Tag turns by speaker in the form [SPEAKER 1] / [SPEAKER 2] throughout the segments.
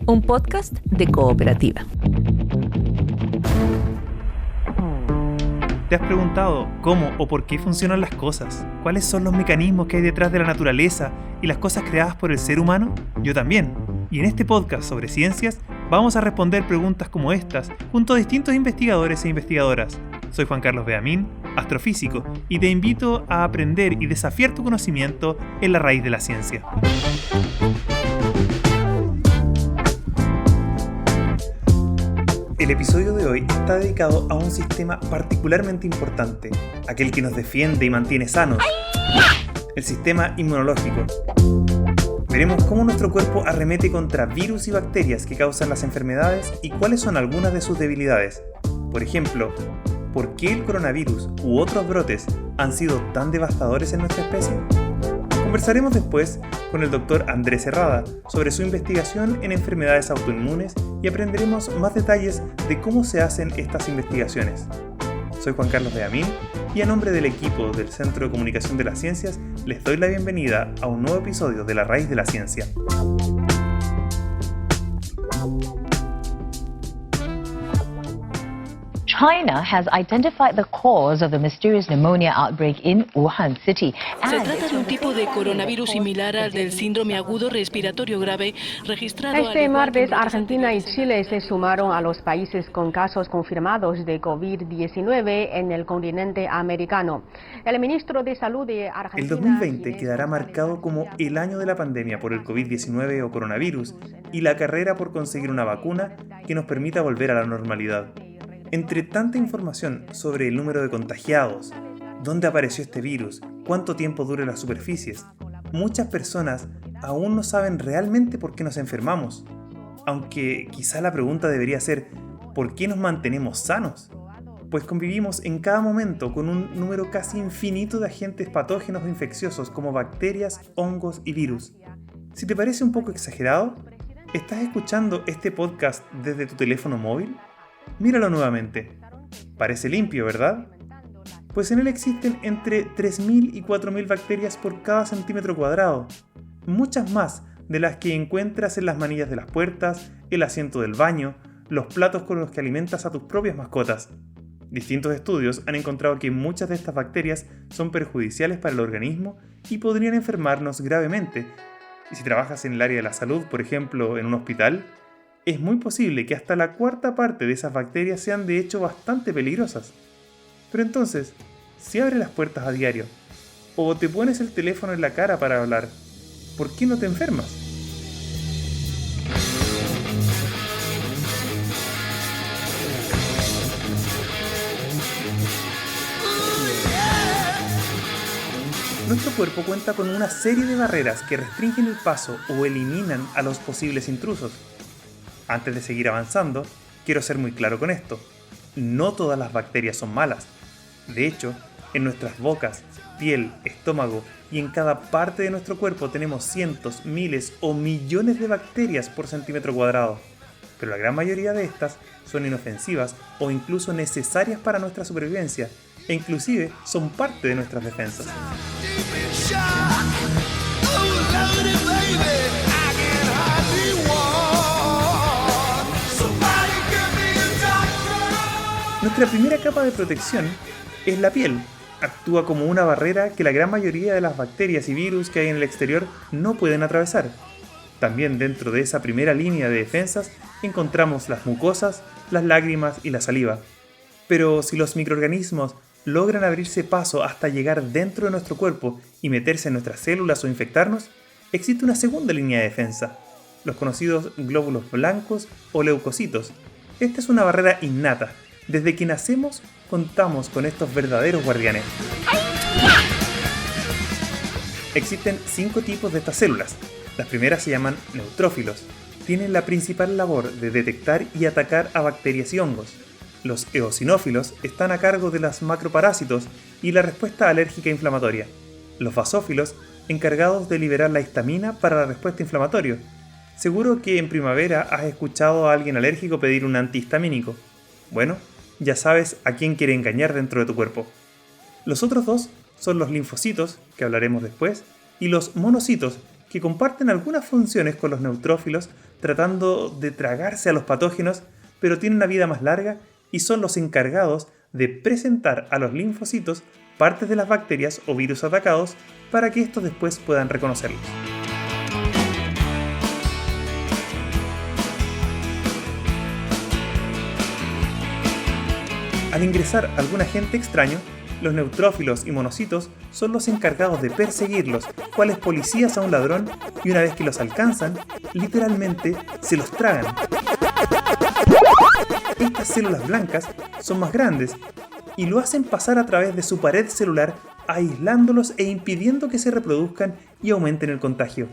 [SPEAKER 1] un podcast de Cooperativa.
[SPEAKER 2] ¿Te has preguntado cómo o por qué funcionan las cosas? ¿Cuáles son los mecanismos que hay detrás de la naturaleza y las cosas creadas por el ser humano? Yo también. Y en este podcast sobre ciencias vamos a responder preguntas como estas junto a distintos investigadores e investigadoras. Soy Juan Carlos Beamín, astrofísico, y te invito a aprender y desafiar tu conocimiento en la raíz de la ciencia. El episodio de hoy está dedicado a un sistema particularmente importante, aquel que nos defiende y mantiene sanos, el sistema inmunológico. Veremos cómo nuestro cuerpo arremete contra virus y bacterias que causan las enfermedades y cuáles son algunas de sus debilidades. Por ejemplo, ¿por qué el coronavirus u otros brotes han sido tan devastadores en nuestra especie? Conversaremos después con el Dr. Andrés Herrada sobre su investigación en enfermedades autoinmunes y aprenderemos más detalles de cómo se hacen estas investigaciones. Soy Juan Carlos Beamín y a nombre del equipo del Centro de Comunicación de las Ciencias les doy la bienvenida a un nuevo episodio de La Raíz de la Ciencia.
[SPEAKER 3] China has identified the cause of the mysterious pneumonia outbreak in Wuhan City.
[SPEAKER 4] Se trata de un tipo de coronavirus similar al del síndrome agudo respiratorio grave registrado.
[SPEAKER 5] Este martes, Argentina y Chile se sumaron a los países con casos confirmados de COVID-19 en el continente americano. El ministro de Salud de Argentina...
[SPEAKER 2] El 2020 quedará marcado como el año de la pandemia por el COVID-19 o coronavirus y la carrera por conseguir una vacuna que nos permita volver a la normalidad. Entre tanta información sobre el número de contagiados, dónde apareció este virus, cuánto tiempo dura en las superficies, muchas personas aún no saben realmente por qué nos enfermamos. Aunque quizá la pregunta debería ser, ¿por qué nos mantenemos sanos? Pues convivimos en cada momento con un número casi infinito de agentes patógenos o infecciosos como bacterias, hongos y virus. Si te parece un poco exagerado, ¿estás escuchando este podcast desde tu teléfono móvil? Míralo nuevamente. Parece limpio, ¿verdad? Pues en él existen entre 3.000 y 4.000 bacterias por cada centímetro cuadrado. Muchas más de las que encuentras en las manillas de las puertas, el asiento del baño, los platos con los que alimentas a tus propias mascotas. Distintos estudios han encontrado que muchas de estas bacterias son perjudiciales para el organismo y podrían enfermarnos gravemente. Y si trabajas en el área de la salud, por ejemplo, en un hospital, es muy posible que hasta la cuarta parte de esas bacterias sean de hecho bastante peligrosas. Pero entonces, si abres las puertas a diario, o te pones el teléfono en la cara para hablar, ¿por qué no te enfermas? Nuestro cuerpo cuenta con una serie de barreras que restringen el paso o eliminan a los posibles intrusos. Antes de seguir avanzando, quiero ser muy claro con esto. No todas las bacterias son malas. De hecho, en nuestras bocas, piel, estómago y en cada parte de nuestro cuerpo tenemos cientos, miles o millones de bacterias por centímetro cuadrado. Pero la gran mayoría de estas son inofensivas o incluso necesarias para nuestra supervivencia e inclusive son parte de nuestras defensas. Nuestra primera capa de protección es la piel. Actúa como una barrera que la gran mayoría de las bacterias y virus que hay en el exterior no pueden atravesar. También dentro de esa primera línea de defensas encontramos las mucosas, las lágrimas y la saliva. Pero si los microorganismos logran abrirse paso hasta llegar dentro de nuestro cuerpo y meterse en nuestras células o infectarnos, existe una segunda línea de defensa, los conocidos glóbulos blancos o leucocitos. Esta es una barrera innata. Desde que nacemos, contamos con estos verdaderos guardianes. Existen 5 tipos de estas células. Las primeras se llaman neutrófilos. Tienen la principal labor de detectar y atacar a bacterias y hongos. Los eosinófilos están a cargo de los macroparásitos y la respuesta alérgica inflamatoria. Los basófilos, encargados de liberar la histamina para la respuesta inflamatoria. Seguro que en primavera has escuchado a alguien alérgico pedir un antihistamínico. Bueno, ya sabes a quién quiere engañar dentro de tu cuerpo. Los otros dos son los linfocitos, que hablaremos después, y los monocitos, que comparten algunas funciones con los neutrófilos, tratando de tragarse a los patógenos, pero tienen una vida más larga y son los encargados de presentar a los linfocitos partes de las bacterias o virus atacados para que estos después puedan reconocerlos. Al ingresar algún agente extraño, los neutrófilos y monocitos son los encargados de perseguirlos, cuales policías a un ladrón, y una vez que los alcanzan, literalmente se los tragan. Estas células blancas son más grandes y lo hacen pasar a través de su pared celular, aislándolos e impidiendo que se reproduzcan y aumenten el contagio.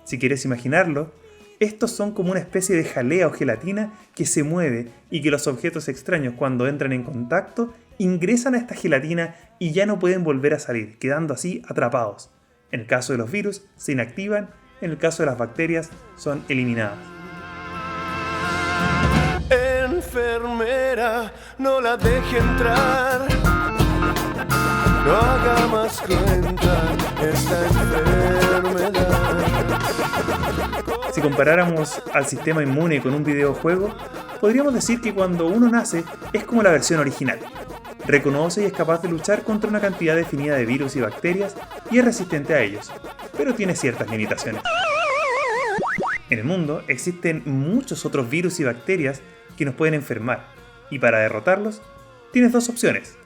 [SPEAKER 2] Si quieres imaginarlo, estos son como una especie de jalea o gelatina que se mueve y que los objetos extraños, cuando entran en contacto, ingresan a esta gelatina y ya no pueden volver a salir, quedando así atrapados. En el caso de los virus, se inactivan, en el caso de las bacterias, son eliminadas.
[SPEAKER 6] Enfermera, no la deje entrar, no haga más cruenta esta enfermedad.
[SPEAKER 2] Si comparáramos al sistema inmune con un videojuego, podríamos decir que cuando uno nace es como la versión original. Reconoce y es capaz de luchar contra una cantidad definida de virus y bacterias y es resistente a ellos, pero tiene ciertas limitaciones. En el mundo existen muchos otros virus y bacterias que nos pueden enfermar, y para derrotarlos tienes dos opciones.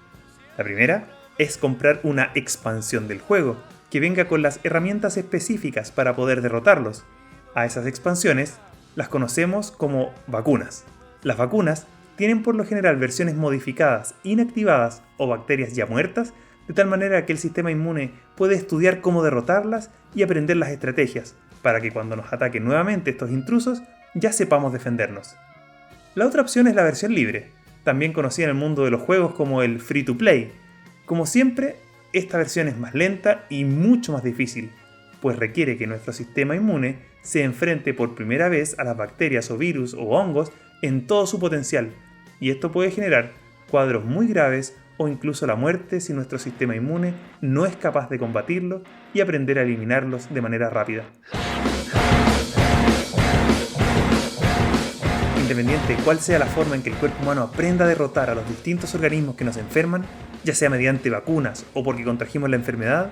[SPEAKER 2] La primera es comprar una expansión del juego, que venga con las herramientas específicas para poder derrotarlos. A esas expansiones las conocemos como vacunas. Las vacunas tienen por lo general versiones modificadas, inactivadas o bacterias ya muertas, de tal manera que el sistema inmune puede estudiar cómo derrotarlas y aprender las estrategias, para que cuando nos ataquen nuevamente estos intrusos, ya sepamos defendernos. La otra opción es la versión libre, también conocida en el mundo de los juegos como el free to play. Como siempre, esta versión es más lenta y mucho más difícil, pues requiere que nuestro sistema inmune se enfrente por primera vez a las bacterias o virus o hongos en todo su potencial, y esto puede generar cuadros muy graves o incluso la muerte si nuestro sistema inmune no es capaz de combatirlo y aprender a eliminarlos de manera rápida. Independiente de cuál sea la forma en que el cuerpo humano aprenda a derrotar a los distintos organismos que nos enferman, ya sea mediante vacunas o porque contrajimos la enfermedad,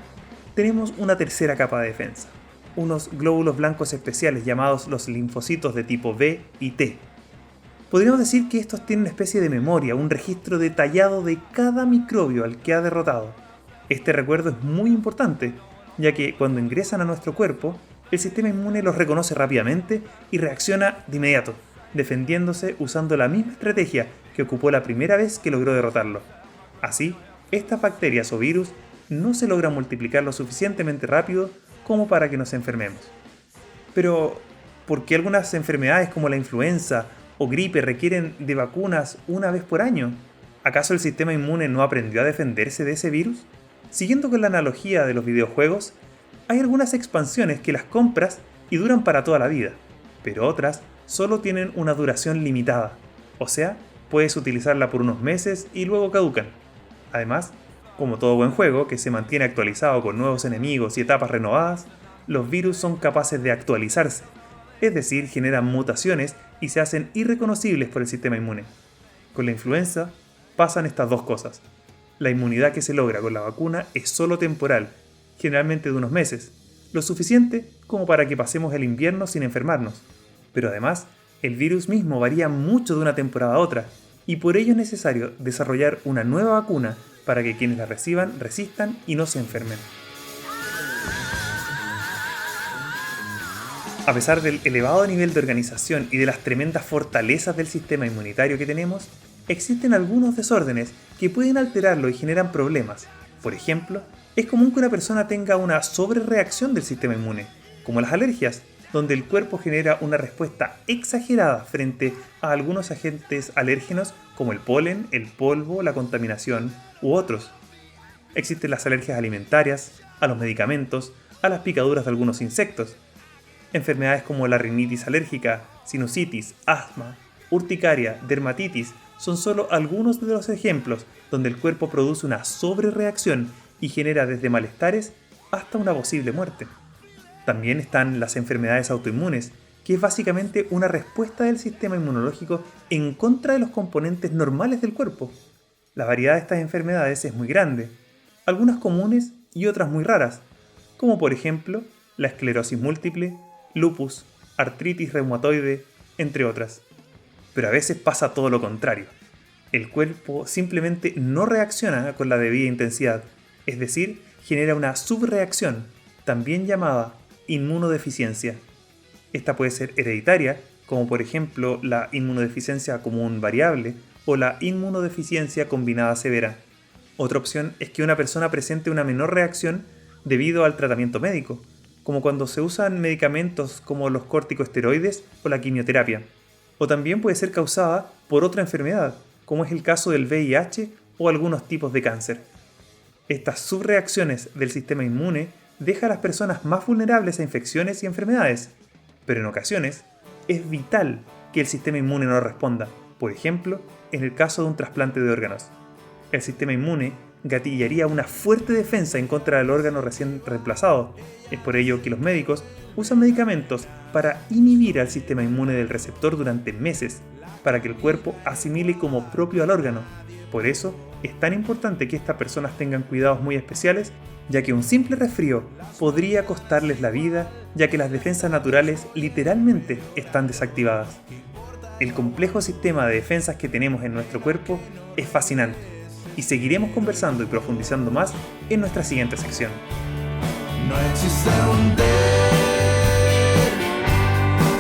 [SPEAKER 2] tenemos una tercera capa de defensa, unos glóbulos blancos especiales llamados los linfocitos de tipo B y T. Podríamos decir que estos tienen una especie de memoria, un registro detallado de cada microbio al que ha derrotado. Este recuerdo es muy importante, ya que cuando ingresan a nuestro cuerpo, el sistema inmune los reconoce rápidamente y reacciona de inmediato, defendiéndose usando la misma estrategia que ocupó la primera vez que logró derrotarlo. Así, estas bacterias o virus no se logran multiplicar lo suficientemente rápido como para que nos enfermemos. Pero, ¿por qué algunas enfermedades como la influenza o gripe requieren de vacunas una vez por año? ¿Acaso el sistema inmune no aprendió a defenderse de ese virus? Siguiendo con la analogía de los videojuegos, hay algunas expansiones que las compras y duran para toda la vida, pero otras solo tienen una duración limitada, o sea, puedes utilizarla por unos meses y luego caducan. Además, como todo buen juego que se mantiene actualizado con nuevos enemigos y etapas renovadas, los virus son capaces de actualizarse, es decir, generan mutaciones y se hacen irreconocibles por el sistema inmune. Con la influenza pasan estas dos cosas. La inmunidad que se logra con la vacuna es solo temporal, generalmente de unos meses, lo suficiente como para que pasemos el invierno sin enfermarnos. Pero además, el virus mismo varía mucho de una temporada a otra, y por ello es necesario desarrollar una nueva vacuna para que quienes la reciban resistan y no se enfermen. A pesar del elevado nivel de organización y de las tremendas fortalezas del sistema inmunitario que tenemos, existen algunos desórdenes que pueden alterarlo y generan problemas. Por ejemplo, es común que una persona tenga una sobrereacción del sistema inmune, como las alergias, donde el cuerpo genera una respuesta exagerada frente a algunos agentes alérgenos como el polen, el polvo, la contaminación u otros. Existen las alergias alimentarias, a los medicamentos, a las picaduras de algunos insectos. Enfermedades como la rinitis alérgica, sinusitis, asma, urticaria, dermatitis son solo algunos de los ejemplos donde el cuerpo produce una sobrereacción y genera desde malestares hasta una posible muerte. También están las enfermedades autoinmunes, que es básicamente una respuesta del sistema inmunológico en contra de los componentes normales del cuerpo. La variedad de estas enfermedades es muy grande, algunas comunes y otras muy raras, como por ejemplo la esclerosis múltiple, lupus, artritis reumatoide, entre otras. Pero a veces pasa todo lo contrario. El cuerpo simplemente no reacciona con la debida intensidad, es decir, genera una subreacción, también llamada inmunodeficiencia. Esta puede ser hereditaria, como por ejemplo la inmunodeficiencia común variable o la inmunodeficiencia combinada severa. Otra opción es que una persona presente una menor reacción debido al tratamiento médico, como cuando se usan medicamentos como los corticosteroides o la quimioterapia. O también puede ser causada por otra enfermedad, como es el caso del VIH o algunos tipos de cáncer. Estas subreacciones del sistema inmune dejan a las personas más vulnerables a infecciones y enfermedades, pero en ocasiones es vital que el sistema inmune no responda, por ejemplo, en el caso de un trasplante de órganos. El sistema inmune gatillaría una fuerte defensa en contra del órgano recién reemplazado. Es por ello que los médicos usan medicamentos para inhibir al sistema inmune del receptor durante meses, para que el cuerpo asimile como propio al órgano. Por eso es tan importante que estas personas tengan cuidados muy especiales, ya que un simple resfrío podría costarles la vida, ya que las defensas naturales literalmente están desactivadas. El complejo sistema de defensas que tenemos en nuestro cuerpo es fascinante, y seguiremos conversando y profundizando más en nuestra siguiente sección.
[SPEAKER 6] No existe un deber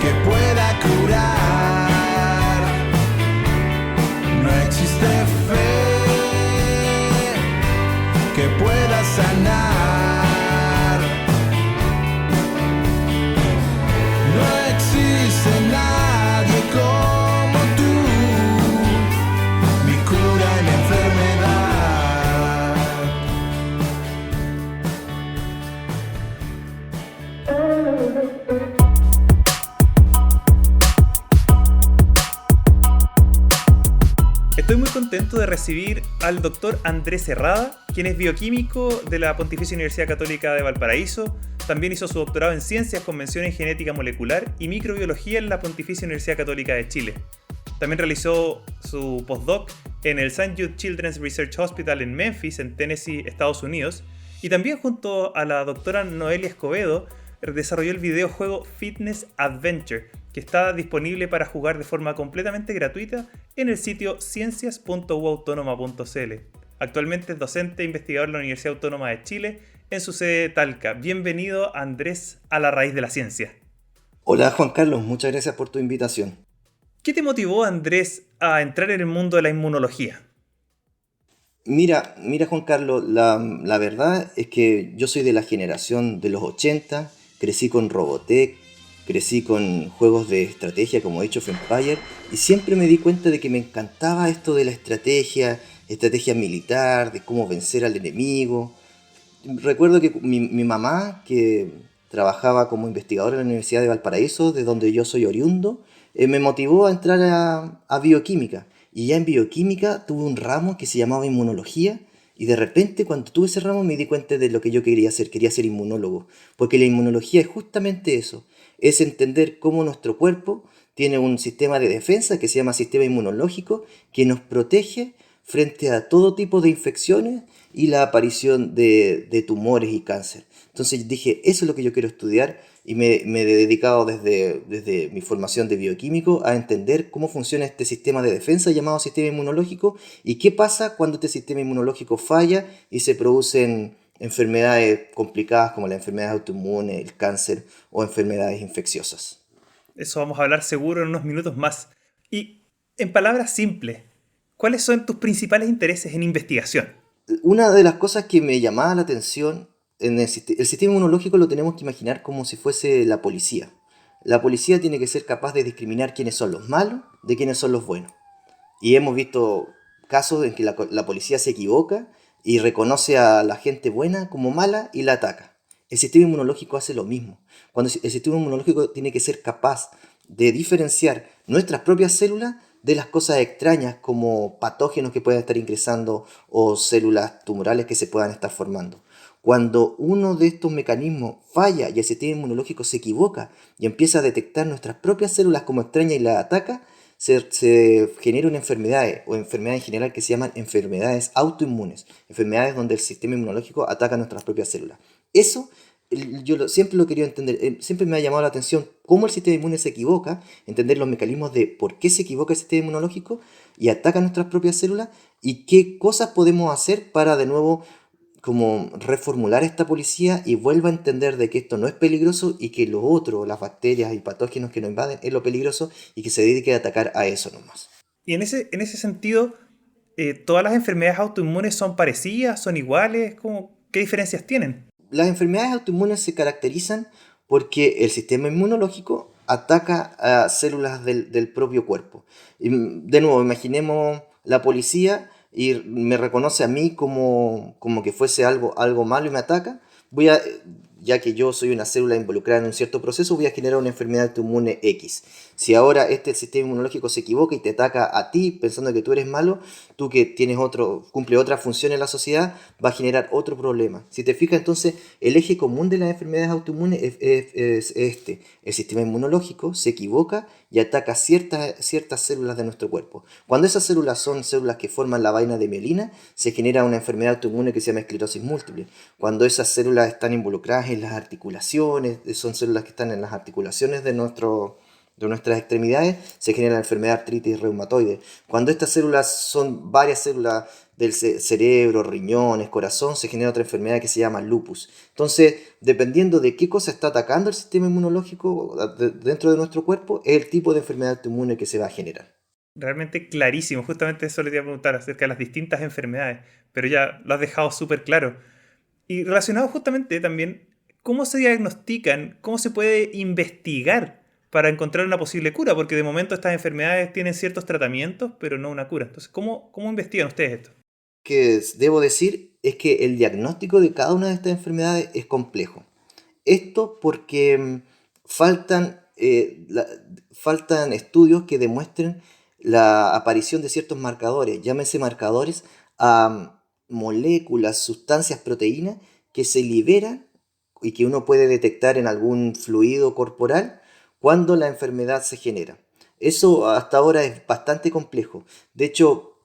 [SPEAKER 6] que pueda curar. No existe fe que pueda sanar. No existe nadie como tú, mi cura en enfermedad.
[SPEAKER 2] Estoy muy contento de recibir al Dr. Andrés Herrada, quien es bioquímico de la Pontificia Universidad Católica de Valparaíso. También hizo su doctorado en Ciencias con mención en Genética Molecular y Microbiología en la Pontificia Universidad Católica de Chile. También realizó su postdoc en el St. Jude Children's Research Hospital en Memphis, en Tennessee, Estados Unidos. Y también junto a la doctora Noelia Escobedo desarrolló el videojuego Fitness Adventure, que está disponible para jugar de forma completamente gratuita en el sitio ciencias.uautónoma.cl. Actualmente es docente e investigador en la Universidad Autónoma de Chile en su sede de Talca. Bienvenido, Andrés, a la raíz de la ciencia.
[SPEAKER 7] Hola Juan Carlos, muchas gracias por tu invitación.
[SPEAKER 2] ¿Qué te motivó, Andrés, a entrar en el mundo de la inmunología?
[SPEAKER 7] Mira Juan Carlos, la verdad es que yo soy de la generación de los 80, crecí con Robotech, crecí con juegos de estrategia como Age of Empires y siempre me di cuenta de que me encantaba esto de la estrategia militar, de cómo vencer al enemigo. Recuerdo que mi mamá, que trabajaba como investigadora en la Universidad de Valparaíso, de donde yo soy oriundo, me motivó a entrar a bioquímica. Y ya en bioquímica tuve un ramo que se llamaba inmunología. Y de repente, cuando tuve ese ramo, me di cuenta de lo que yo quería ser inmunólogo. Porque la inmunología es justamente eso, es entender cómo nuestro cuerpo tiene un sistema de defensa que se llama sistema inmunológico, que nos protege frente a todo tipo de infecciones y la aparición de tumores y cáncer. Entonces dije, eso es lo que yo quiero estudiar y me he dedicado desde mi formación de bioquímico a entender cómo funciona este sistema de defensa llamado sistema inmunológico y qué pasa cuando este sistema inmunológico falla y se producen enfermedades complicadas como las enfermedades autoinmunes, el cáncer o enfermedades infecciosas.
[SPEAKER 2] Eso vamos a hablar seguro en unos minutos más. Y en palabras simples, ¿cuáles son tus principales intereses en investigación?
[SPEAKER 7] Una de las cosas que me llamaba la atención, el sistema inmunológico lo tenemos que imaginar como si fuese la policía. La policía tiene que ser capaz de discriminar quiénes son los malos de quiénes son los buenos. Y hemos visto casos en que la policía se equivoca y reconoce a la gente buena como mala y la ataca. El sistema inmunológico hace lo mismo. Cuando el sistema inmunológico tiene que ser capaz de diferenciar nuestras propias células de las cosas extrañas como patógenos que puedan estar ingresando o células tumorales que se puedan estar formando. Cuando uno de estos mecanismos falla y el sistema inmunológico se equivoca y empieza a detectar nuestras propias células como extrañas y las ataca, se genera una enfermedad o enfermedades en general que se llaman enfermedades autoinmunes, enfermedades donde el sistema inmunológico ataca nuestras propias células. Eso siempre lo quería entender, siempre me ha llamado la atención cómo el sistema inmune se equivoca, entender los mecanismos de por qué se equivoca el sistema inmunológico y ataca nuestras propias células y qué cosas podemos hacer para de nuevo como reformular esta policía y vuelva a entender de que esto no es peligroso y que lo otro, las bacterias y patógenos que nos invaden, es lo peligroso y que se dedique a atacar a eso nomás.
[SPEAKER 2] Y en ese sentido, ¿todas las enfermedades autoinmunes son parecidas, son iguales? ¿Qué diferencias tienen?
[SPEAKER 7] Las enfermedades autoinmunes se caracterizan porque el sistema inmunológico ataca a células del propio cuerpo. Y de nuevo, imaginemos la policía y me reconoce a mí como que fuese algo malo y me ataca. Ya que yo soy una célula involucrada en un cierto proceso, voy a generar una enfermedad autoinmune X. Si ahora el sistema inmunológico se equivoca y te ataca a ti pensando que tú eres malo, tú que cumple otra función en la sociedad, va a generar otro problema. Si te fijas, entonces, el eje común de las enfermedades autoinmunes es este. El sistema inmunológico se equivoca y ataca ciertas células de nuestro cuerpo. Cuando esas células son células que forman la vaina de mielina, se genera una enfermedad autoinmune que se llama esclerosis múltiple. Cuando esas células están involucradas en las articulaciones, son células que están en las articulaciones de nuestras extremidades, se genera la enfermedad de artritis reumatoide. Cuando estas células son varias células del cerebro, riñones, corazón, se genera otra enfermedad que se llama lupus. Entonces, dependiendo de qué cosa está atacando el sistema inmunológico dentro de nuestro cuerpo, es el tipo de enfermedad autoinmune que se va a generar.
[SPEAKER 2] Realmente clarísimo, justamente eso le iba a preguntar acerca de las distintas enfermedades, pero ya lo has dejado súper claro. Y relacionado justamente también, ¿cómo se diagnostican, cómo se puede investigar para encontrar una posible cura? Porque de momento estas enfermedades tienen ciertos tratamientos, pero no una cura. Entonces, ¿cómo investigan ustedes esto?
[SPEAKER 7] Que debo decir es que el diagnóstico de cada una de estas enfermedades es complejo. Esto porque faltan estudios que demuestren la aparición de ciertos marcadores, llámense marcadores a moléculas, sustancias, proteínas que se liberan y que uno puede detectar en algún fluido corporal cuando la enfermedad se genera. Eso hasta ahora es bastante complejo. De hecho,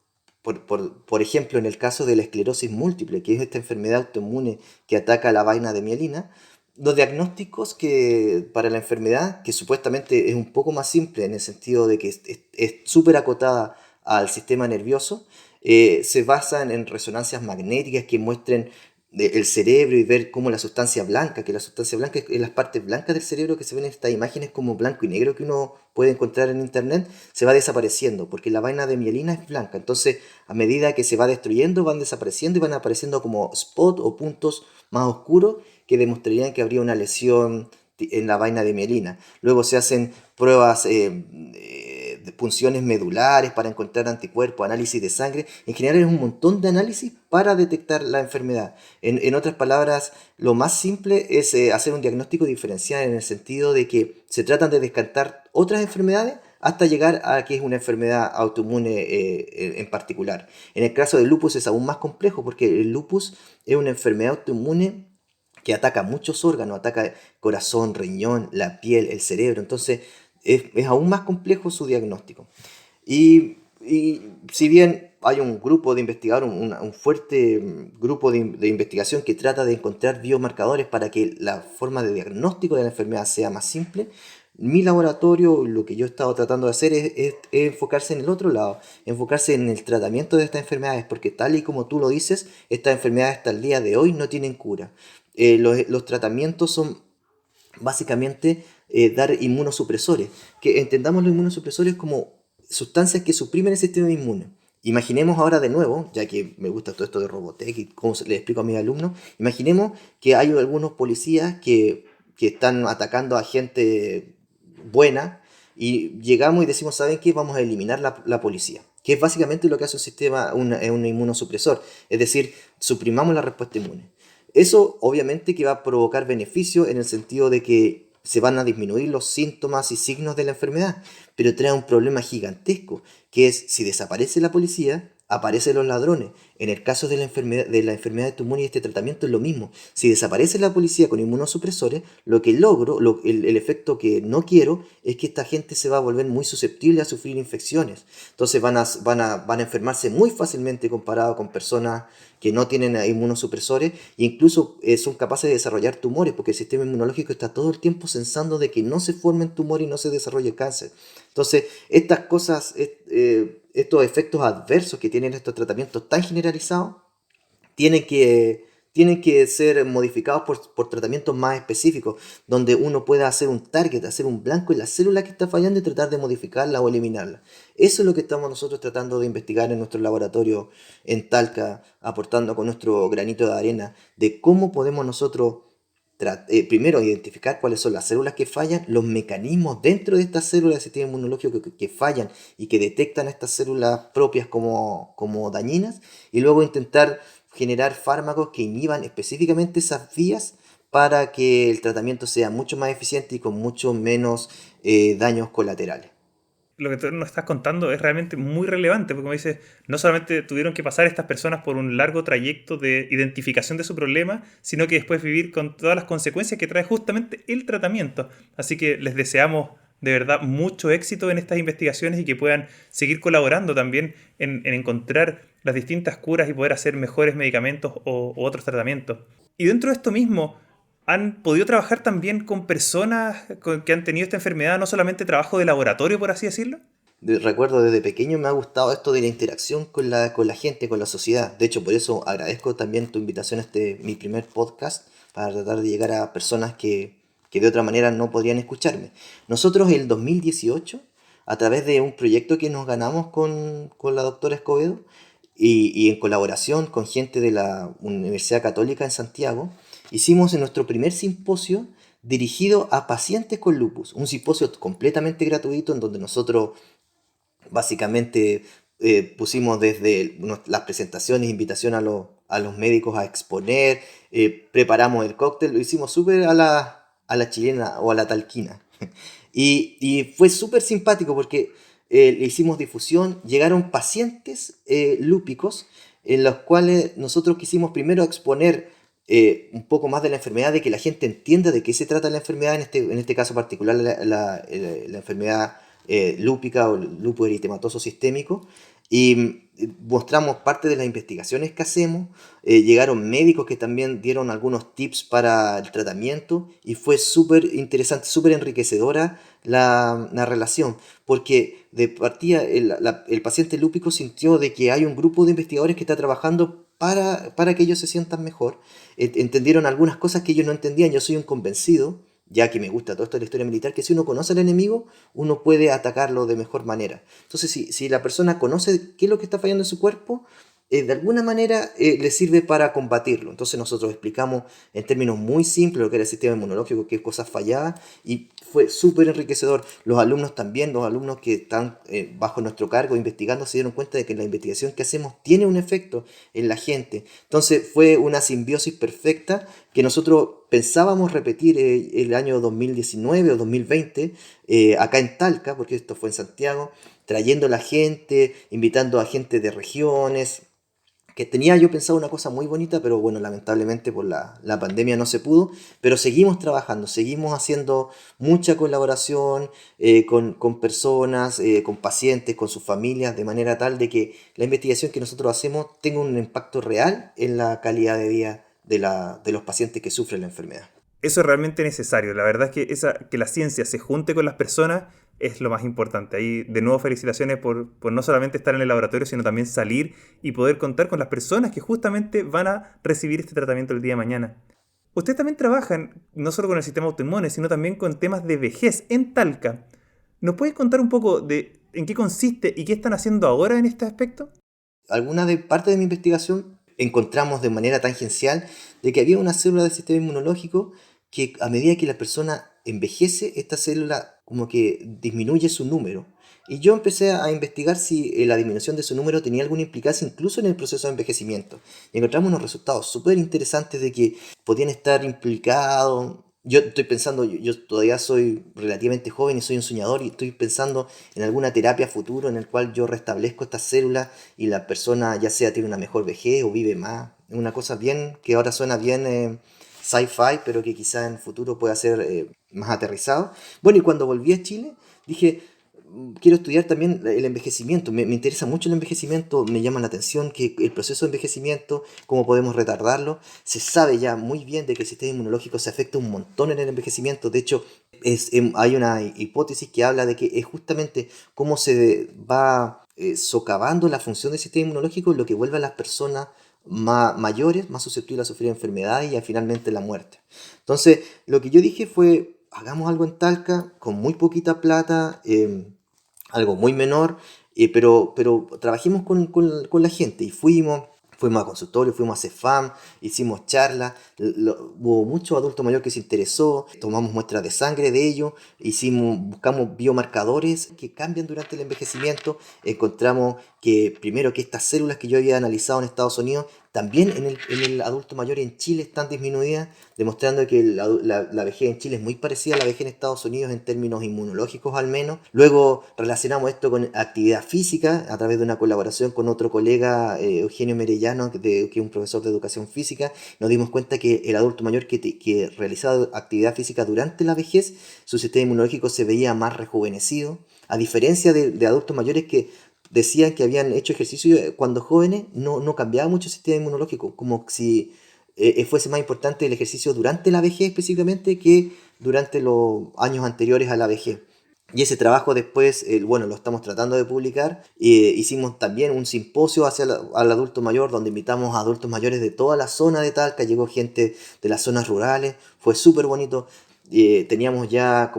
[SPEAKER 7] por ejemplo, en el caso de la esclerosis múltiple, que es esta enfermedad autoinmune que ataca la vaina de mielina, los diagnósticos para la enfermedad, que supuestamente es un poco más simple en el sentido de que es súper acotada al sistema nervioso, se basan en resonancias magnéticas que muestren el cerebro y ver cómo la sustancia blanca es las partes blancas del cerebro que se ven en estas imágenes como blanco y negro que uno puede encontrar en internet, se va desapareciendo porque la vaina de mielina es blanca. Entonces, a medida que se va destruyendo, van desapareciendo y van apareciendo como spots o puntos más oscuros que demostrarían que habría una lesión en la vaina de mielina. Luego se hacen pruebas de punciones medulares para encontrar anticuerpos, análisis de sangre. En general es un montón de análisis para detectar la enfermedad. En otras palabras, lo más simple es hacer un diagnóstico diferencial en el sentido de que se tratan de descartar otras enfermedades hasta llegar a que es una enfermedad autoinmune en particular. En el caso del lupus es aún más complejo porque el lupus es una enfermedad autoinmune que ataca muchos órganos, ataca el corazón, riñón, la piel, el cerebro. Entonces es aún más complejo su diagnóstico. Y si bien hay un grupo de investigadores, un fuerte grupo de investigación que trata de encontrar biomarcadores para que la forma de diagnóstico de la enfermedad sea más simple, mi laboratorio, lo que yo he estado tratando de hacer es enfocarse en el otro lado, enfocarse en el tratamiento de estas enfermedades, porque tal y como tú lo dices, estas enfermedades hasta el día de hoy no tienen cura. Los tratamientos son básicamente dar inmunosupresores, que entendamos los inmunosupresores como sustancias que suprimen el sistema inmune. Imaginemos ahora de nuevo, ya que me gusta todo esto de Robotech y cómo le explico a mis alumnos, imaginemos que hay algunos policías que están atacando a gente buena y llegamos y decimos, ¿saben qué? Vamos a eliminar la policía, que es básicamente lo que hace un sistema, un inmunosupresor, es decir, suprimamos la respuesta inmune. Eso obviamente que va a provocar beneficio en el sentido de que se van a disminuir los síntomas y signos de la enfermedad, pero trae un problema gigantesco, que es si desaparece la policía, aparecen los ladrones. En el caso de la enfermedad de Tumor y este tratamiento es lo mismo. Si desaparece la policía con inmunosupresores, lo que logro, el efecto que no quiero, es que esta gente se va a volver muy susceptible a sufrir infecciones. Entonces van a enfermarse muy fácilmente comparado con personas que no tienen inmunosupresores, e incluso son capaces de desarrollar tumores, porque el sistema inmunológico está todo el tiempo censando de que no se formen tumores y no se desarrolle cáncer. Entonces, estas cosas, estos efectos adversos que tienen estos tratamientos tan generalizados, tienen que ser modificados por tratamientos más específicos, donde uno pueda hacer un target, hacer un blanco en la célula que está fallando y tratar de modificarla o eliminarla. Eso es lo que estamos nosotros tratando de investigar en nuestro laboratorio en Talca, aportando con nuestro granito de arena, de cómo podemos nosotros primero identificar cuáles son las células que fallan, los mecanismos dentro de estas células del sistema inmunológico que fallan y que detectan estas células propias como dañinas, y luego intentar generar fármacos que inhiban específicamente esas vías para que el tratamiento sea mucho más eficiente y con mucho menos daños colaterales.
[SPEAKER 2] Lo que tú nos estás contando es realmente muy relevante, porque como dices, no solamente tuvieron que pasar estas personas por un largo trayecto de identificación de su problema, sino que después vivir con todas las consecuencias que trae justamente el tratamiento. Así que les deseamos de verdad mucho éxito en estas investigaciones y que puedan seguir colaborando también en encontrar las distintas curas y poder hacer mejores medicamentos o otros tratamientos. Y dentro de esto mismo, ¿han podido trabajar también con personas que han tenido esta enfermedad, no solamente trabajo de laboratorio, por así decirlo?
[SPEAKER 7] Recuerdo desde pequeño me ha gustado esto de la interacción con la gente, con la sociedad. De hecho, por eso agradezco también tu invitación a mi primer podcast, para tratar de llegar a personas que de otra manera no podrían escucharme. Nosotros en el 2018, a través de un proyecto que nos ganamos con la doctora Escobedo y en colaboración con gente de la Universidad Católica en Santiago, hicimos en nuestro primer simposio dirigido a pacientes con lupus, un simposio completamente gratuito en donde nosotros básicamente pusimos desde las presentaciones, invitación a los médicos a exponer, preparamos el cóctel, lo hicimos súper a la chilena o a la talquina. Y fue súper simpático porque le hicimos difusión, llegaron pacientes lúpicos en los cuales nosotros quisimos primero exponer un poco más de la enfermedad, de que la gente entienda de qué se trata la enfermedad, en este caso particular la enfermedad lúpica o lupus eritematoso sistémico, y mostramos parte de las investigaciones que hacemos. Llegaron médicos que también dieron algunos tips para el tratamiento y fue súper interesante, súper enriquecedora la relación, porque de partida el paciente lúpico sintió de que hay un grupo de investigadores que está trabajando para que ellos se sientan mejor. Entendieron algunas cosas que ellos no entendían. Yo soy un convencido, ya que me gusta todo esto de la historia militar, que si uno conoce al enemigo, uno puede atacarlo de mejor manera. Entonces, si la persona conoce qué es lo que está fallando en su cuerpo, de alguna manera le sirve para combatirlo. Entonces nosotros explicamos en términos muy simples lo que era el sistema inmunológico, qué cosas fallaban, y fue súper enriquecedor. Los alumnos también, los alumnos que están bajo nuestro cargo investigando, se dieron cuenta de que la investigación que hacemos tiene un efecto en la gente. Entonces fue una simbiosis perfecta que nosotros pensábamos repetir el año 2019 o 2020 acá en Talca, porque esto fue en Santiago, trayendo a la gente, invitando a gente de regiones, que tenía yo pensado una cosa muy bonita, pero bueno, lamentablemente por la pandemia no se pudo, pero seguimos trabajando, seguimos haciendo mucha colaboración con personas, con pacientes, con sus familias, de manera tal de que la investigación que nosotros hacemos tenga un impacto real en la calidad de vida de los pacientes que sufren la enfermedad.
[SPEAKER 2] Eso es realmente necesario. La verdad es que la ciencia se junte con las personas es lo más importante. Ahí, de nuevo, felicitaciones por no solamente estar en el laboratorio, sino también salir y poder contar con las personas que justamente van a recibir este tratamiento el día de mañana. Ustedes también trabajan no solo con el sistema autoinmune, sino también con temas de vejez en Talca. ¿Nos puedes contar un poco de en qué consiste y qué están haciendo ahora en este aspecto?
[SPEAKER 7] Parte de mi investigación encontramos de manera tangencial de que había una célula del sistema inmunológico que a medida que la persona envejece, esta célula como que disminuye su número. Y yo empecé a investigar si la disminución de su número tenía alguna implicancia incluso en el proceso de envejecimiento. Y encontramos unos resultados súper interesantes de que podían estar implicados Yo estoy pensando, yo todavía soy relativamente joven y soy un soñador y estoy pensando en alguna terapia futuro en el cual yo restablezco estas células y la persona ya sea tiene una mejor vejez o vive más. Es una cosa bien, que ahora suena bien sci-fi, pero que quizás en el futuro pueda ser más aterrizado. Bueno, y cuando volví a Chile, dije, quiero estudiar también el envejecimiento. Me interesa mucho el envejecimiento, me llama la atención que el proceso de envejecimiento, cómo podemos retardarlo. Se sabe ya muy bien de que el sistema inmunológico se afecta un montón en el envejecimiento. De hecho, hay una hipótesis que habla de que es justamente cómo se va socavando la función del sistema inmunológico lo que vuelve a las personas mayores, más susceptibles a sufrir enfermedades y finalmente la muerte. Entonces, lo que yo dije fue, hagamos algo en Talca con muy poquita plata, algo muy menor, pero trabajemos con la gente y fuimos a consultorios, fuimos a CEFAM, hicimos charlas, hubo mucho adulto mayor que se interesó, tomamos muestras de sangre de ellos, buscamos biomarcadores que cambian durante el envejecimiento, encontramos que primero que estas células que yo había analizado en Estados Unidos también en el adulto mayor en Chile están disminuidas, demostrando que la vejez en Chile es muy parecida a la vejez en Estados Unidos en términos inmunológicos al menos. Luego relacionamos esto con actividad física a través de una colaboración con otro colega, Eugenio Merellano, que es un profesor de educación física. Nos dimos cuenta que el adulto mayor que realizaba actividad física durante la vejez, su sistema inmunológico se veía más rejuvenecido, a diferencia de adultos mayores que decían que habían hecho ejercicio cuando jóvenes, no cambiaba mucho el sistema inmunológico, como si fuese más importante el ejercicio durante la vejez específicamente que durante los años anteriores a la vejez. Y ese trabajo después, lo estamos tratando de publicar. Hicimos también un simposio al adulto mayor, donde invitamos a adultos mayores de toda la zona de Talca, llegó gente de las zonas rurales, fue súper bonito. Teníamos ya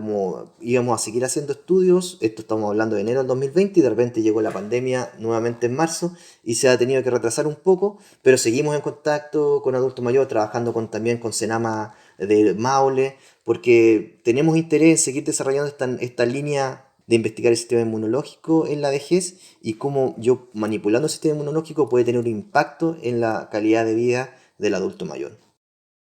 [SPEAKER 7] íbamos a seguir haciendo estudios, esto estamos hablando de enero del 2020 y de repente llegó la pandemia nuevamente en marzo y se ha tenido que retrasar un poco, pero seguimos en contacto con adultos mayores, trabajando también con Senama de Maule, porque tenemos interés en seguir desarrollando esta línea de investigar el sistema inmunológico en la vejez y cómo yo manipulando el sistema inmunológico puede tener un impacto en la calidad de vida del adulto mayor.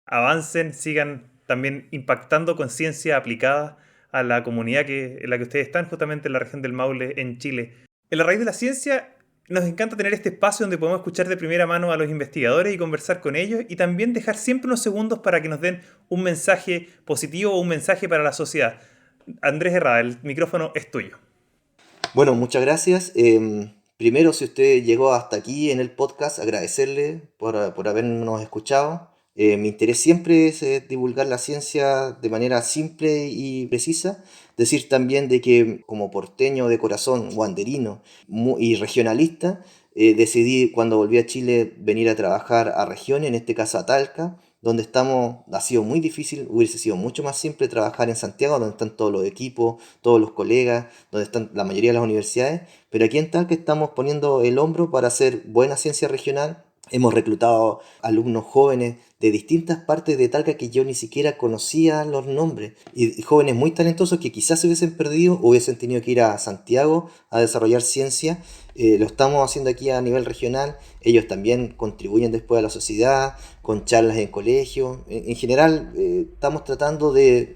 [SPEAKER 2] Avancen, sigan también impactando con ciencia aplicada a la comunidad en la que ustedes están, justamente en la región del Maule, en Chile. En La Raíz de la Ciencia nos encanta tener este espacio donde podemos escuchar de primera mano a los investigadores y conversar con ellos y también dejar siempre unos segundos para que nos den un mensaje positivo o un mensaje para la sociedad. Andrés Herrada, el micrófono es tuyo.
[SPEAKER 7] Bueno, muchas gracias. Primero, si usted llegó hasta aquí en el podcast, agradecerle por habernos escuchado. Mi interés siempre es divulgar la ciencia de manera simple y precisa. Decir también de que como porteño de corazón, wanderino y regionalista, decidí cuando volví a Chile venir a trabajar a regiones, en este caso a Talca, donde ha sido muy difícil, hubiese sido mucho más simple trabajar en Santiago, donde están todos los equipos, todos los colegas, donde están la mayoría de las universidades, pero aquí en Talca estamos poniendo el hombro para hacer buena ciencia regional. Hemos reclutado alumnos jóvenes de distintas partes de Talca que yo ni siquiera conocía los nombres. Y jóvenes muy talentosos que quizás se hubiesen perdido o hubiesen tenido que ir a Santiago a desarrollar ciencia. Lo estamos haciendo aquí a nivel regional. Ellos también contribuyen después a la sociedad, con charlas en colegios. En general, estamos tratando de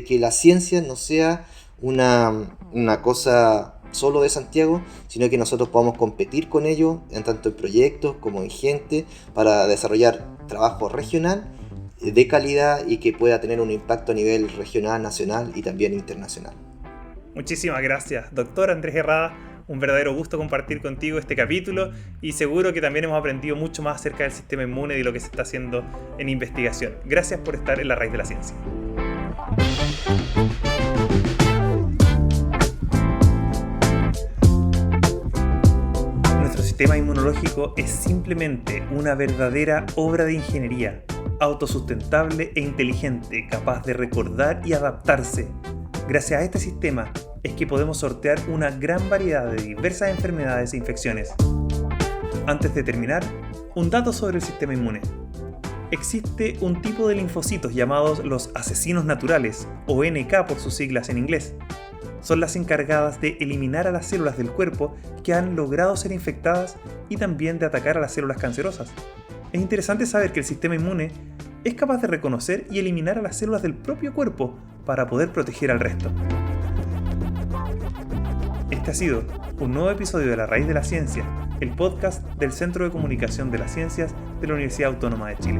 [SPEAKER 7] que la ciencia no sea una cosa solo de Santiago, sino que nosotros podamos competir con ellos, tanto en proyectos como en gente, para desarrollar trabajo regional de calidad y que pueda tener un impacto a nivel regional, nacional y también internacional.
[SPEAKER 2] Muchísimas gracias, doctor Andrés Herrada. Un verdadero gusto compartir contigo este capítulo y seguro que también hemos aprendido mucho más acerca del sistema inmune y de lo que se está haciendo en investigación. Gracias por estar en La Raíz de la Ciencia. Nuestro sistema inmunológico es simplemente una verdadera obra de ingeniería, autosustentable e inteligente, capaz de recordar y adaptarse. Gracias a este sistema es que podemos sortear una gran variedad de diversas enfermedades e infecciones. Antes de terminar, un dato sobre el sistema inmune. Existe un tipo de linfocitos llamados los asesinos naturales, o NK por sus siglas en inglés. Son las encargadas de eliminar a las células del cuerpo que han logrado ser infectadas y también de atacar a las células cancerosas. Es interesante saber que el sistema inmune es capaz de reconocer y eliminar a las células del propio cuerpo para poder proteger al resto. Este ha sido un nuevo episodio de La Raíz de la Ciencia, el podcast del Centro de Comunicación de las Ciencias de la Universidad Autónoma de Chile.